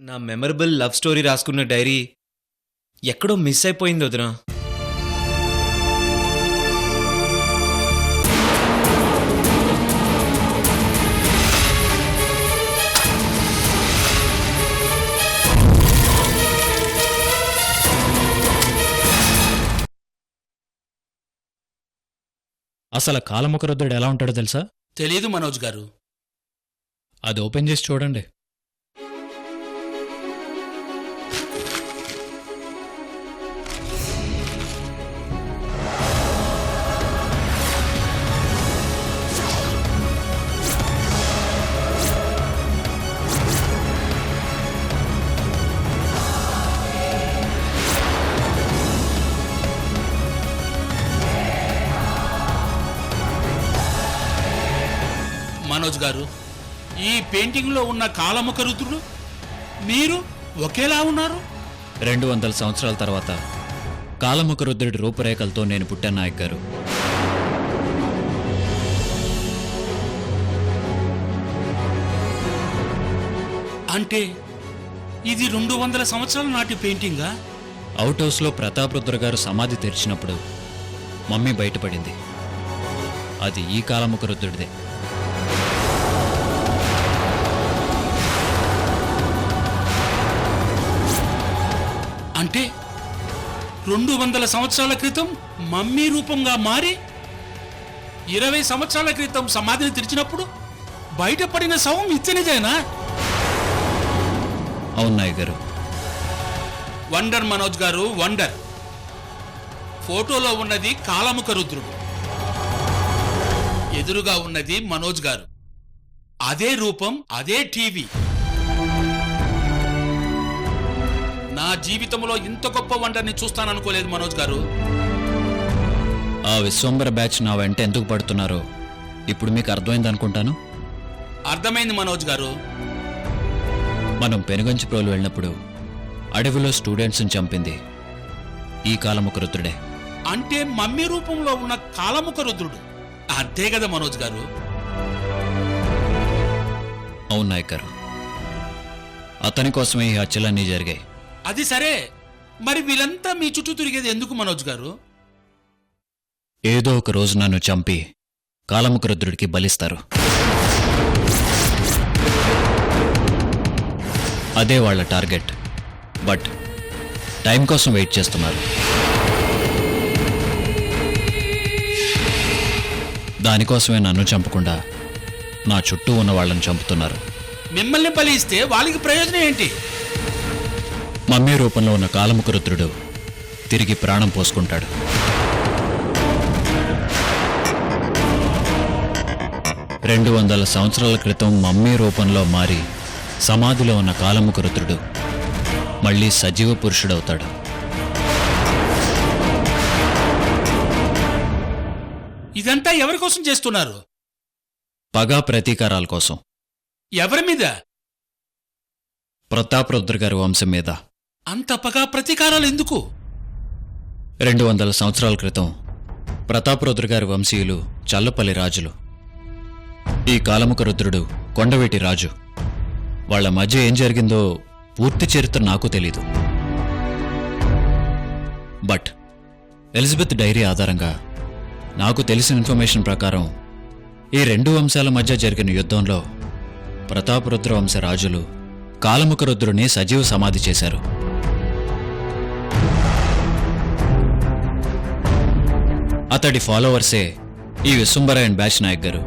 నా memorable love story రాసుకున్న dairy ఎక్కడో మిస్ అయిపోయింది వదినా. అసలు కాలముఖరుద్రుడు ఎలా ఉంటాడో తెలుసా? తెలీదు మనోజ్ గారు. అది ఓపెన్ చేసి చూడండి. మనోజ్ గారు, ఈ పెయింటింగ్లో ఉన్న కాలముఖ రుద్రుడు మీరు ఒకేలా ఉన్నారు. 200 సంవత్సరాల తర్వాత కాలముఖరుద్రుడి రూపురేఖలతో నేను పుట్టాను నాయక్ గారు. అంటే ఇది 200 సంవత్సరాల నాటి పెయింటింగా? అవుట్ హౌస్లో ప్రతాపరుద్ర గారు సమాధి తెరిచినప్పుడు మమ్మీ బయటపడింది. అది ఈ కాలముఖరుద్రుడిదే. అంటే 200 సంవత్సరాల క్రితం మమ్మీ రూపంగా మారి 20 సంవత్సరాల క్రితం సమాధిని తెరిచినప్పుడు బయటపడిన శవం ఇచ్చనిదేనా? అవును నాయక్ గారు. వండర్ మనోజ్ గారు, వండర్. ఫోటోలో ఉన్నది కాలముఖ రుద్రుడు, ఎదురుగా ఉన్నది మనోజ్ గారు. అదే రూపం, అదే టీవీ. నా జీవితంలో ఇంత గొప్ప వండర్ని చూస్తాననుకోలేదు మనోజ్ గారు. ఆ విశ్వంబర బ్యాచ్ నా వెంట ఎందుకు పడుతున్నారో ఇప్పుడు మీకు అర్థమైంది అనుకుంటాను. అర్థమైంది మనోజ్ గారు. మనం పెనుగంచి ప్రోలు వెళ్ళినప్పుడు అడవిలో స్టూడెంట్స్ని చంపింది ఈ కాలముఖరుద్రుడే. అంటే మమ్మీ రూపంలో ఉన్న కాలముఖ రుద్రుడు అంతే కదా మనోజ్ గారు? అవును నాయక్ గారు. అతని కోసమే ఈ హత్యలన్నీ జరిగాయి. అది సరే, మరి వీళ్ళంతా మీ చుట్టూ తిరిగేది ఎందుకు మనోజ్ గారు? ఏదో ఒక రోజు నన్ను చంపి కాలముఖరుద్రుడికి బలిస్తారు. అదే వాళ్ళ టార్గెట్. బట్ టైం కోసం వెయిట్ చేస్తున్నారు. దానికోసమే నన్ను చంపకుండా నా చుట్టూ ఉన్న వాళ్ళని చంపుతున్నారు. మిమ్మల్ని బలి ఇస్తే వాళ్ళకి ప్రయోజనం ఏంటి? మమ్మీ రూపంలో ఉన్న కాలముఖరుద్రుడు తిరిగి ప్రాణం పోసుకుంటాడు. రెండు 200 సంవత్సరాల క్రితం మమ్మీ రూపంలో మారి సమాధిలో ఉన్న కాలముఖరుద్రుడు మళ్ళీ సజీవ పురుషుడవుతాడు. ఇదంతా ఎవరి కోసం చేస్తున్నారు? పగా ప్రతీకారాల కోసం. ఎవరి మీద? ప్రతాపరుద్ర గారి వంశం మీద. అంత పగా ప్రతీకారాలు ఎందుకు? 200 సంవత్సరాల క్రితం ప్రతాపరుద్ర గారి వంశీయులు చల్లపల్లి రాజులు. ఈ కాలముఖరుద్రుడు కొండవీటి రాజు. వాళ్ల మధ్య ఏం జరిగిందో పూర్తి చరిత్ర నాకు తెలీదు. బట్ ఎలిజబెత్ డైరీ ఆధారంగా నాకు తెలిసిన ఇన్ఫర్మేషన్ ప్రకారం ఈ 2 వంశాల మధ్య జరిగిన యుద్ధంలో ప్రతాపరుద్ర వంశ రాజులు కాలముఖరుద్రుని సజీవ సమాధి చేశారు. అతడి ఫాలోవర్సే ఈ విశ్వంబర అండ్ బ్యాచ్ నాయక్ గారు.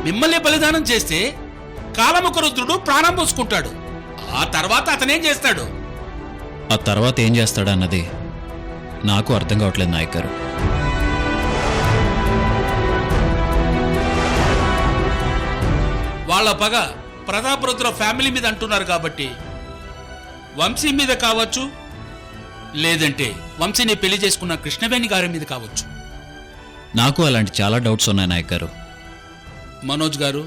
మిమ్మల్ని బలిదానం చేస్తే కాలముఖ రుద్రుడు ప్రాణం పోసుకుంటాడు. ఆ తర్వాత అతనేం చేస్తాడు? ఆ తర్వాత ఏం చేస్తాడన్నది నాకు అర్థం కావట్లేదు నాయక్ గారు. వాళ్ళ పగ ప్రతాపరుద్ర ఫ్యామిలీ మీద అంటున్నారు కాబట్టి వంశీ మీద కావచ్చు, లేదంటే వంశీని పెళ్లి చేసుకున్న కృష్ణవేణి గారి మీద కావచ్చు. నాకు అలాంటి చాలా డౌట్స్ ఉన్నాయి నాయక్ గారు. మనోజ్ గారు,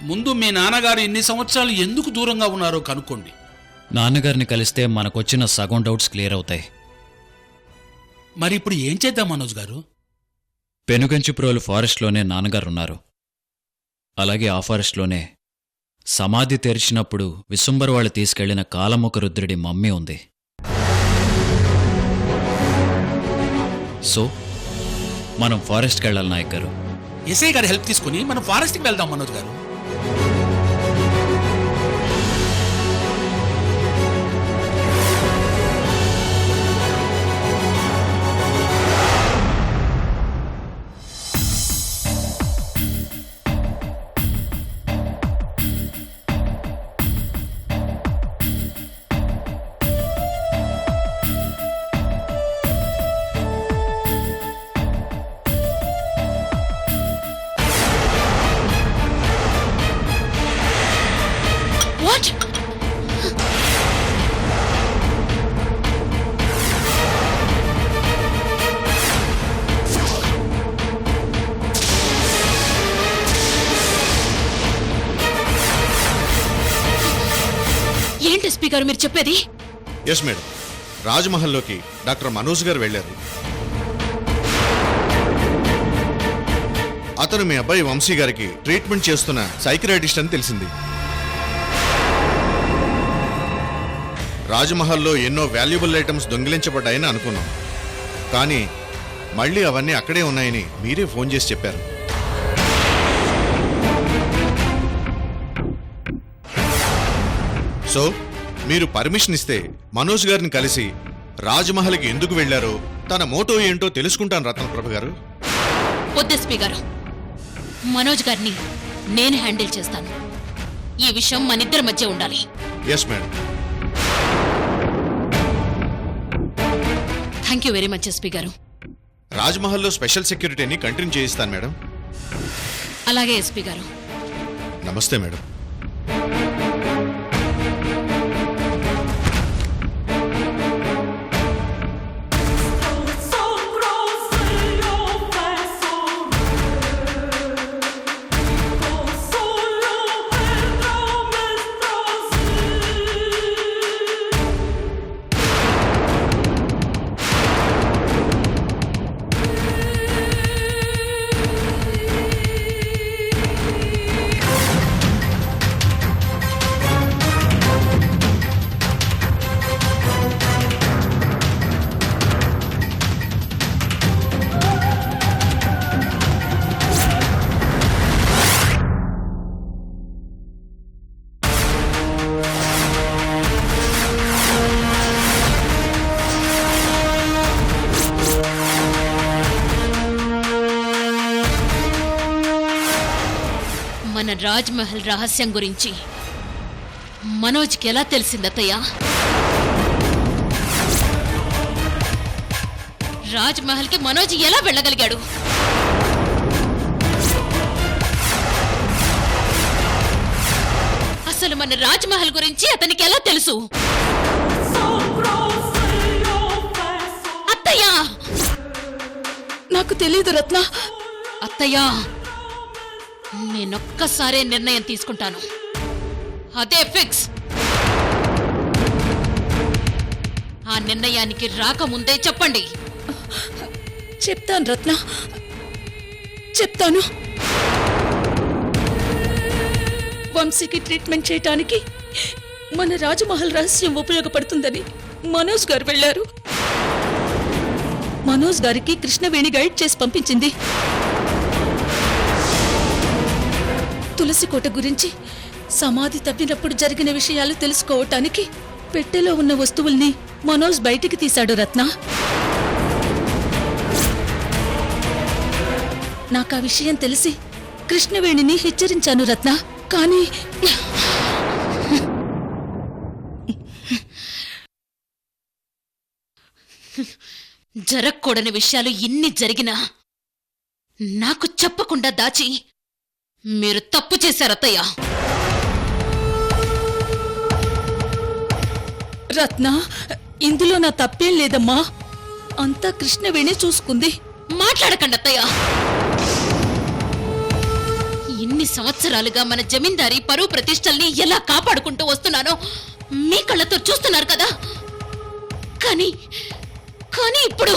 ముందు మీ నాన్నగారు ఇన్ని సంవత్సరాలు ఎందుకు దూరంగా ఉన్నారో కనుక్కోండి. నాన్నగారిని కలిస్తే మనకొచ్చిన సగం డౌట్స్ క్లియర్ అవుతాయి. మరి ఇప్పుడు ఏం చేద్దాం మనోజ్ గారు? పెనుగంచి ప్రోలు ఫారెస్ట్లోనే నాన్నగారున్నారు. అలాగే ఆ ఫారెస్ట్లోనే సమాధి తెరిచినప్పుడు విశుంబర్ వాళ్ళు తీసుకెళ్లిన కాలముఖ రుద్రుడి మమ్మీ ఉంది. సో మనం ఫారెస్ట్కి వెళ్ళాలి నాయక్ గారు. ఎస్ఐ గారి హెల్ప్ తీసుకుని మనం ఫారెస్ట్కి వెళ్దాం మనోజ్ గారు. What? ఏంటి ఎస్పీ గారు మీరు చెప్పేది? ఎస్ మేడం, రాజ్మహల్లోకి డాక్టర్ మనోజ్ గారు వెళ్ళారు. అతను మీ అబ్బాయి వంశీ గారికి ట్రీట్మెంట్ చేస్తున్న సైకియాట్రిస్ట్ అని తెలిసింది. రాజ్మహల్లో ఎన్నో వాల్యుబుల్ ఐటమ్స్ దొంగిలించబడ్డాయని అనుకున్నాం, కానీ మళ్ళీ అవన్నీ అక్కడే ఉన్నాయని మీరే ఫోన్ చేసి చెప్పారు. సో మీరు పర్మిషన్ ఇస్తే మనోజ్ గారిని కలిసి రాజ్మహల్కి ఎందుకు వెళ్లారో, తన మోటో ఏంటో తెలుసుకుంటాను రత్నప్రభ గారు. వద్దు ఎస్పీ గారు, మనోజ్ గారిని నేను హ్యాండిల్ చేస్తాను. ఈ విషయం మనిద్దరి మధ్య ఉండాలి. Yes madam. Thank you very much SP గారు. రాజ్మహల్లో స్పెషల్ సెక్యూరిటీని కంటిన్యూ చేయిస్తాను మేడం. అలాగే ఎస్పీ గారు. నమస్తే మేడం. మన రాజ్మహల్ రహస్యం గురించి మనోజ్కి ఎలా తెలిసిందత్తయ్య? రాజ్మహల్కి మనోజ్ ఎలా వెళ్ళగలిగాడు? అసలు మన రాజ్మహల్ గురించి అతనికి ఎలా తెలుసు? అత్తయ్య, నాకు తెలీదు రత్న. అత్తయ్య, నేనొక్కసారే నిర్ణయం తీసుకుంటాను, అదే ఫిక్స్. ఆ నిర్ణయానికి రాకముందే చెప్పండి. చెప్తాను రత్న, చెప్తాను. వంశీకి ట్రీట్మెంట్ చేయటానికి మన రాజమహల్ రహస్యం ఉపయోగపడుతుందని మనోజ్ గారు వెళ్లారు. మనోజ్ గారికి కృష్ణవేణి గైడ్ చేసి పంపించింది. తులసికోట గురించి, సమాధి తవ్వినప్పుడు జరిగిన విషయాలు తెలుసుకోవటానికి పెట్టెలో ఉన్న వస్తువుల్ని మనోజ్ బయటికి తీశాడు రత్న. నాకు ఆ విషయం తెలిసి కృష్ణవేణిని హెచ్చరించాను రత్న. కానీ జరగకూడని విషయాలు ఇన్ని జరిగినా నాకు చెప్పకుండా దాచి మీరు తప్పు చేశారత్తయ్య. రత్న, ఇందులో నా తప్పేం లేదమ్మా. అంతా కృష్ణవేణి చూసుకుంది. మాట్లాడకండి అత్తయ్య. ఇన్ని సంవత్సరాలుగా మన జమీందారీ పరువు ప్రతిష్టల్ని ఎలా కాపాడుకుంటూ వస్తున్నానో మీ కళ్ళతో చూస్తున్నారు కదా. కానీ కానీ ఇప్పుడు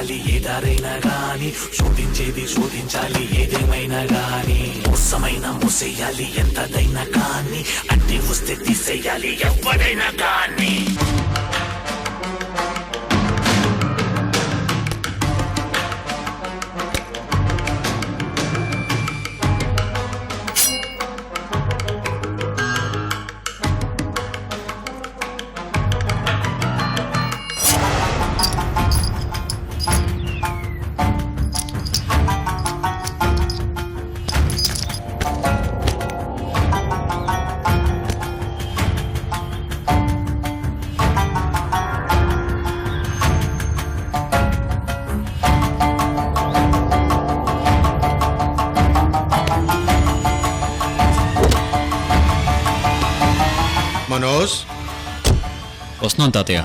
చేయాలి ఏదారైనా గాని శోధించేది శోధించాలి ఏదేమైనా గాని మోసమైన మోసేయాలి ఎంతదైనా కానీ అంటే వస్తే తీసేయాలి ఎవరైనా కానీ మనోజ్, వస్తున్నాను తాతయ్య.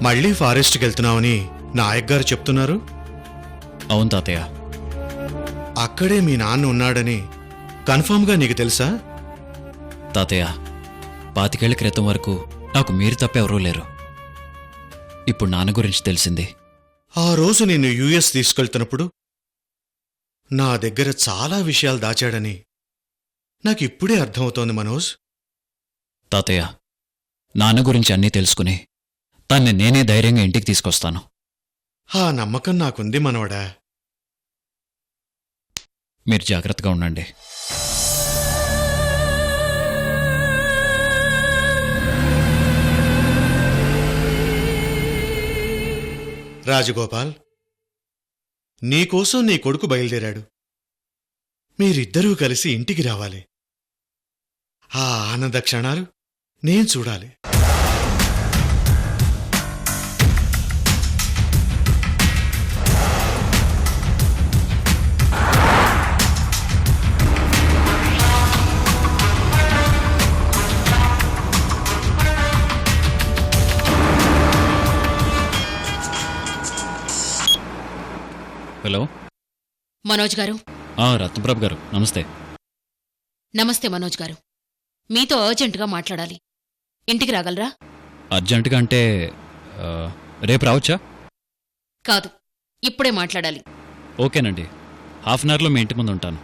మళ్ళీ ఫారెస్ట్కి వెళ్తున్నావని నాయక్ గారు చెప్తున్నారు. అవును తాతయ్య. అక్కడే మీ నాన్న ఉన్నాడని కన్ఫర్మ్గా నీకు తెలుసా? తాతయ్య, 25 ఏళ్ల క్రితం వరకు నాకు మీరు తప్ప ఎవరూ లేరు. ఇప్పుడు నాన్న గురించి తెలిసింది. ఆ రోజు నిన్ను యుఎస్ తీసుకెళ్తున్నప్పుడు నా దగ్గర చాలా విషయాలు దాచాడని నాకు ఇప్పుడే అర్థమవుతోంది మనోజ్. తాతయ్య, నాన్న గురించి అన్నీ తెలుసుకుని తన్ని నేనే ధైర్యంగా ఇంటికి తీసుకొస్తాను. ఆ నమ్మకం నాకుంది మనవడా. మీరు జాగ్రత్తగా ఉండండి. రాజగోపాల్, నీకోసం నీ కొడుకు బయలుదేరాడు. మీరిద్దరూ కలిసి ఇంటికి రావాలి. ఆ ఆనంద క్షణాలు నేను చూడాలి. హలో. మనోజ్ గారు. రత్నప్రభ గారు, నమస్తే. నమస్తే మనోజ్ గారు. మీతో అర్జెంటుగా మాట్లాడాలి. ఇంటికి రాగలరా? అర్జెంటుగా అంటే రేపు రావచ్చా? కాదు, ఇప్పుడే మాట్లాడాలి. ఓకేనండి, హాఫ్ అన్ అవర్లో మీ ఇంటి ముందు ఉంటాను.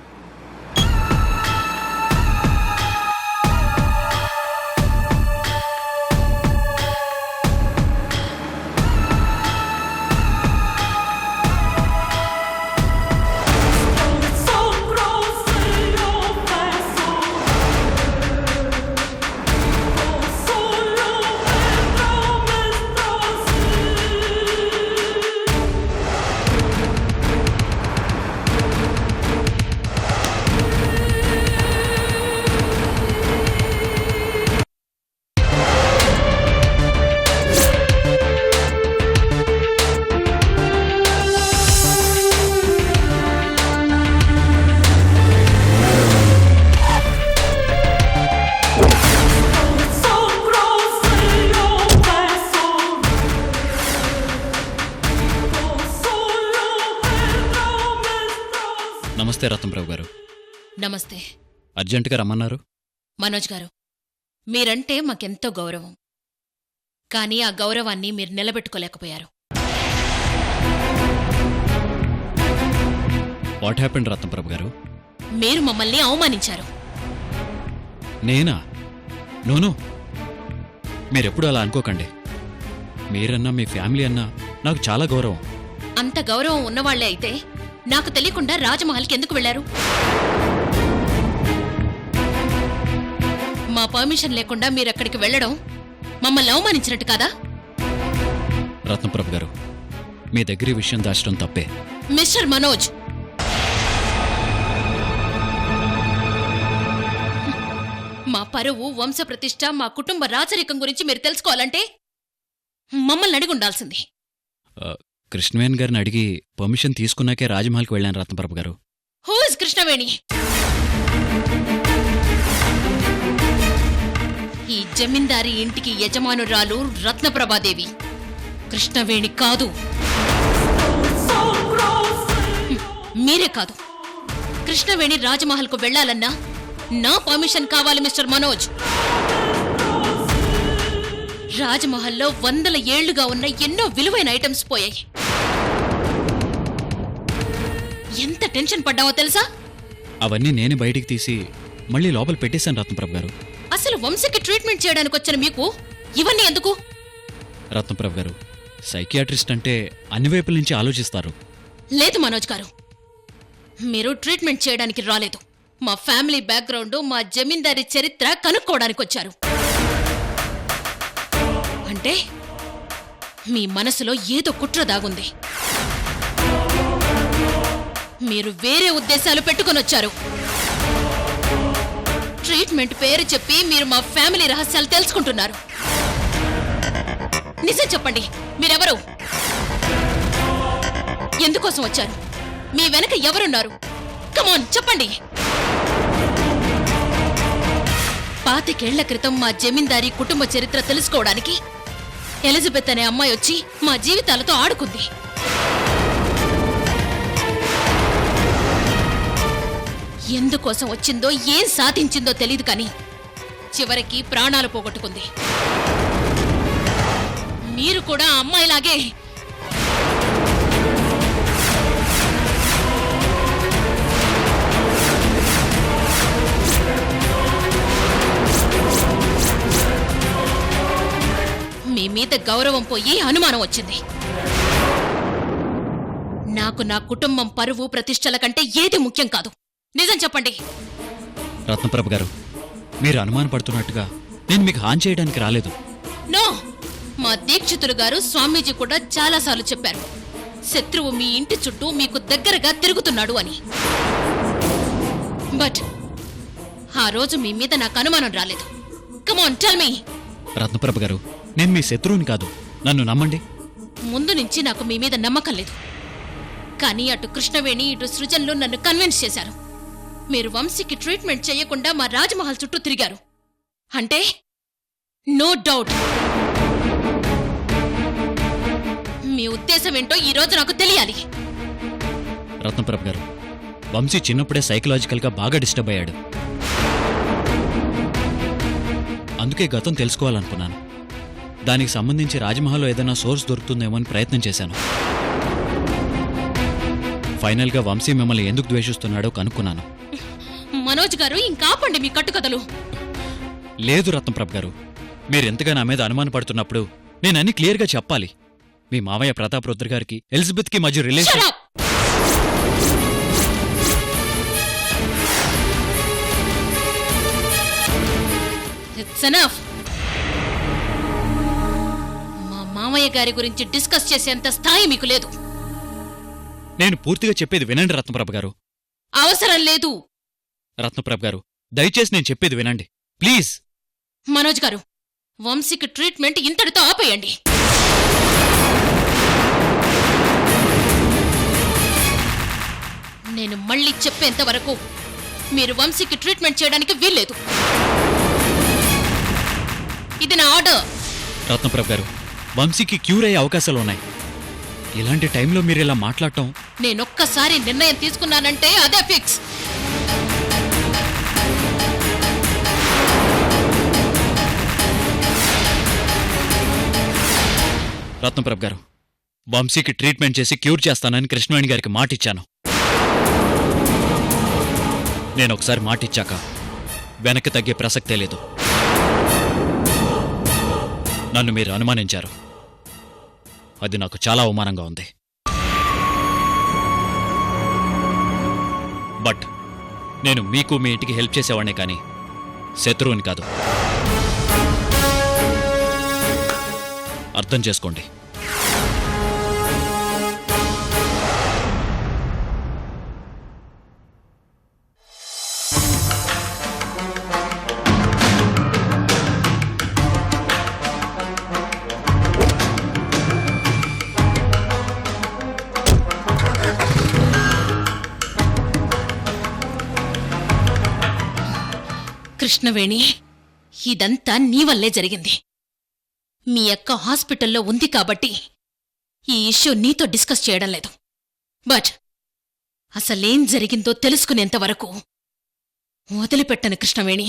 నమస్తే రత్నప్రభ గారు. నమస్తే. అర్జెంటుగా రమ్మన్నారు. మనోజ్ గారు, మీరంటే మాకెంతో గౌరవం. కానీ ఆ గౌరవాన్ని మీరు నిలబెట్టుకోలేకపోయారు. వాట్ హ్యాపెండ్ రత్నప్రభ గారు? మీరు మమ్మల్ని అవమానించారు. నేనా? నోను, మీరెప్పుడు అలా అనుకోకండి. మీరన్నా మీ ఫ్యామిలీ అన్నా నాకు చాలా గౌరవం. అంత గౌరవం ఉన్నవాళ్లే అయితే నాకు తెలియకుండా రాజమహల్కి ఎందుకు వెళ్లారు? మా పర్మిషన్ లేకుండా మీరక్కడికి వెళ్లడం మమ్మల్ని అవమానించినట్టు కాదా? రత్నప్రభ గారు, మీ దగ్గర ఈ విషయం దాచడం తప్పే. మిస్టర్ మనోజ్, మా పరువు, వంశప్రతిష్ఠ, మా కుటుంబ రాచరికం గురించి మీరు తెలుసుకోవాలంటే మమ్మల్ని అడిగి ఉండాల్సింది. కృష్ణవేణి గారిని అడిగి పర్మిషన్ తీసుకున్నాకే రాజమహల్కి వెళ్ళాను రత్నప్రభ గారు. Who is Krishnaveni? ఈ జమీందారీ ఇంటికి యజమానురాలు రత్నప్రభాదేవి, కృష్ణవేణి కాదు. మీరే కాదు, కృష్ణవేణి రాజమహల్కు వెళ్లాలన్నా నా పర్మిషన్ కావాలి మిస్టర్ మనోజ్. రాజమహల్లో వందల ఏళ్లుగా ఉన్న ఎన్నో విలువైన ఐటమ్స్ పోయాయి. ఎంత టెన్షన్ పడ్డావో తెలుసా? అవన్నీ నేనే బయటికి తీసి మళ్ళీ లోపల పెట్టేశాను రత్నప్రభ గారు. అసలు వంశీకి ట్రీట్మెంట్ చేయడానికి వచ్చిన మీకు ఇవన్నీ ఎందుకు? రత్నప్రభ గారు, సైకియాట్రిస్ట్ అంటే అన్ని వైపుల నుంచి ఆలోచిస్తారు. లేదు మనోజ్ గారు, మీరు ట్రీట్మెంట్ చేయడానికి రాలేదు. మా ఫ్యామిలీ బ్యాక్గ్రౌండ్, మా జమీందారీ చరిత్ర కనుక్కోవడానికి వచ్చారు. అంటే మీ మనసులో ఏదో కుట్ర దాగుంది. మీరు వేరే ఉద్దేశాలు పెట్టుకొని వచ్చారు. ట్రీట్మెంట్ పేరు చెప్పి మీరు మా ఫ్యామిలీ రహస్యాలు తెలుసుకుంటున్నారు. నిజం చెప్పండి, మీరెవరు? ఎందుకోసం వచ్చారు? మీ వెనక ఎవరున్నారు? కమాన్ చెప్పండి. 25 ఏళ్ల క్రితం మా జమీందారీ కుటుంబ చరిత్ర తెలుసుకోవడానికి ఎలిజబెత్ అనే అమ్మాయి వచ్చి మా జీవితాలతో ఆడుకుంది. ఎందుకోసం వచ్చిందో, ఏం సాధించిందో తెలీదు కానీ చివరికి ప్రాణాలు పోగొట్టుకుంది. మీరు కూడా ఆ అమ్మాయిలాగే మీ మీద గౌరవం పోయి అనుమానం వచ్చింది. నాకు నా కుటుంబం పరువు ప్రతిష్టల కంటే ఏది ముఖ్యం కాదు. నిజం చెప్పండి. రత్నప్రభ గారు, మీరు అనుమానపడుతున్నట్టుగా నేను మీకు హాని చేయడానికి రాలేదు. నో, మా దీక్షితులు గారు, స్వామీజీ కూడా చాలాసార్లు చెప్పారు, శత్రువు మీ ఇంటి చుట్టూ మీకు దగ్గరగా తిరుగుతున్నాడు అని. బట్ ఆ రోజు మీ మీద నాకు అనుమానం రాలేదు. Come on tell me. రత్నప్రభ గారు, నేను మీ శత్రువుని కాదు, నన్ను నమ్మండి. ముందు నుంచి నాకు మీ మీద నమ్మకం లేదు. కానీ అటు కృష్ణవేణి, ఇటు సృజన్లు నన్ను కన్విన్స్ చేశారు. మీరు వంశీకి ట్రీట్మెంట్ చేయకుండా మా రాజమహల్ చుట్టూ తిరిగారు అంటే నో డౌట్ మీ ఉద్దేశం ఏంటో ఈ రోజు నాకు తెలియాలి. రత్నప్రభ గారు, వంశీ చిన్నప్పుడే సైకలాజికల్గా బాగా డిస్టర్బ్ అయ్యాడు. అందుకే గతం తెలుసుకోవాలనుకున్నాను. దానికి సంబంధించి రాజమహల్లో ఏదైనా సోర్స్ దొరుకుతుందేమో అని ప్రయత్నం చేశాను. ఫైనల్గా వంశీ మిమ్మల్ని ఎందుకు ద్వేషిస్తున్నాడో కనుక్కున్నాను. మనోజ్ గారు, ఇంకాపండి మీ కట్టుకథలు. లేదు రత్నప్రభ గారు, మీరెంతగా నా మీద అనుమానపడుతున్నప్పుడు నేనన్నీ క్లియర్గా చెప్పాలి. మీ మావయ్య ప్రతాప్ రుద్ర గారికి ఎలిజబెత్కి మధ్య relation. Shut up! It's enough. మా మామయ్య గారి గురించి డిస్కస్ చేసేంత స్థాయి మీకు లేదు. నేను పూర్తిగా చెప్పేది వినండి రత్నప్రభ గారు. అవసరం లేదు. రత్నప్రభ గారు, దయచేసి నేను చెప్పేది వినండి ప్లీజ్. మనోజ్ గారు, వంశీకి ట్రీట్మెంట్ ఇంతటితో ఆపేయండి. నేను మళ్ళీ చెప్పేంత వరకు మీరు వంశీకి ట్రీట్మెంట్ చేయడానికి వీల్లేదు. ఇది నా ఆర్డర్. రత్నప్రభ గారు, వంశీకి క్యూర్ అయ్యే అవకాశాలు ఉన్నాయి. ఇలాంటి టైంలో మీరు ఇలా మాట్లాడటం. నేనొక్కసారి నిర్ణయం తీసుకున్నానంటే అదే ఫిక్స్. రత్నప్రభ గారు, వంశీకి ట్రీట్మెంట్ చేసి క్యూర్ చేస్తానని కృష్ణవేణి గారికి మాటిచ్చాను. నేనొకసారి మాటిచ్చాక వెనక్కి తగ్గే ప్రసక్తే లేదు. నన్ను మీరు అనుమానించారు. అది నాకు చాలా అవమానంగా ఉంది. బట్ నేను మీకు మీ ఇంటికి హెల్ప్ చేసేవాడినే కానీ శత్రువుని కాదు. అర్థం చేసుకోండి. కృష్ణవేణి, ఇదంతా నీ వల్లే జరిగింది. మీ అక్క హాస్పిటల్లో ఉంది కాబట్టి ఈ ఇష్యూ నీతో డిస్కస్ చేయడం లేదు. బట్ అసలేం జరిగిందో తెలుసుకునేంత వరకు వదిలిపెట్టను కృష్ణవేణి.